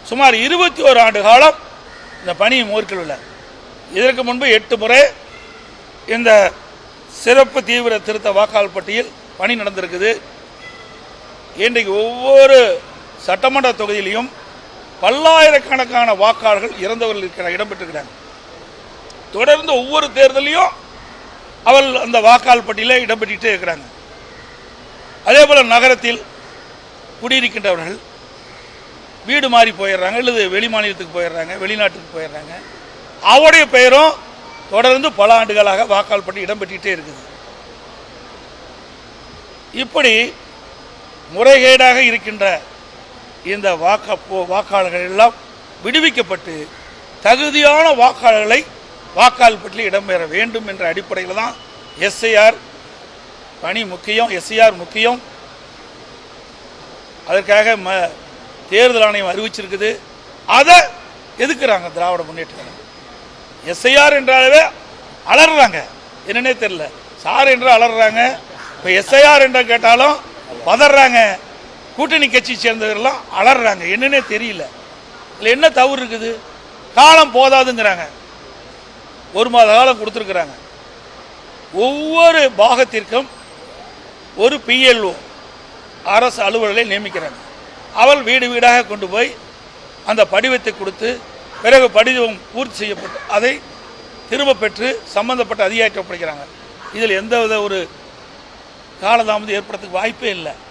சுமார் 21 ஆண்டு காலம் இந்த பணி மேற்கொள்ளவில்லை. இதற்கு முன்பு 8 முறை இந்த சிறப்பு தீவிர திருத்த வாக்காளர் பட்டியல் பணி நடந்திருக்குது. இன்றைக்கு ஒவ்வொரு சட்டமன்ற தொகுதியிலையும் பல்லாயிரக்கணக்கான வாக்காளர்கள் இறந்தவர்கள் இருக்கிற இடம்பெற்றிருக்கிறாங்க. தொடர்ந்து ஒவ்வொரு தேர்தலையும் அவர்கள் அந்த வாக்காளர் பட்டியலில் இடம்பெற்றே இருக்கிறாங்க. அதே போல் நகரத்தில் குடியிருக்கின்றவர்கள் வீடு மாறி போயிடுறாங்க, அல்லது வெளி மாநிலத்துக்கு போயிடுறாங்க, வெளிநாட்டுக்கு போயிடுறாங்க. அவருடைய பெயரும் தொடர்ந்து பல ஆண்டுகளாக வாக்காளர் பட்டியல் இடம்பெற்றே இருக்குது. இப்படி முறைகேடாக இருக்கின்ற இந்த வாக்காளர்கள் எல்லாம் விடுவிக்கப்பட்டு தகுதியான வாக்காளர்களை வாக்காளர் பட்டியலில் இடம்பெற வேண்டும் என்ற அடிப்படையில் தான் எஸ்ஐஆர் பணி முக்கியம், எஸ்ஐஆர் முக்கியம். அதற்காக தேர்தல் ஆணையம் அறிவிச்சிருக்குது. அதை எதுக்குறாங்க திராவிட முன்னேற்ற கழகம். எஸ்ஐஆர் என்றாலே அலறாங்க, என்னன்னே தெரியல. சார் என்று அலறாங்க, இப்போ எஸ்ஐஆர் என்று கேட்டாலும் பதறாங்க. கூட்டணி கட்சி சேர்ந்தவர்கள்லாம் அலறாங்க, என்னன்னே தெரியல. இதில் என்ன தவறு இருக்குது? காலம் போதாதுங்கிறாங்க. 1 மாத காலம் கொடுத்துருக்குறாங்க. ஒவ்வொரு பாகத்திற்கும் ஒரு பிஎல்ஓ அரசு அலுவலர்களை நியமிக்கிறாங்க. அவள் வீடு வீடாக கொண்டு போய் அந்த படிவத்தை கொடுத்து பிறகு படிவம் பூர்த்தி செய்யப்பட்டு அதை திரும்ப பெற்று சம்பந்தப்பட்ட அதிகாரிக்கு ஒப்படைக்கிறாங்க. இதில் எந்தவித ஒரு காலதாமதம் ஏற்படுறதுக்கு வாய்ப்பே இல்லை.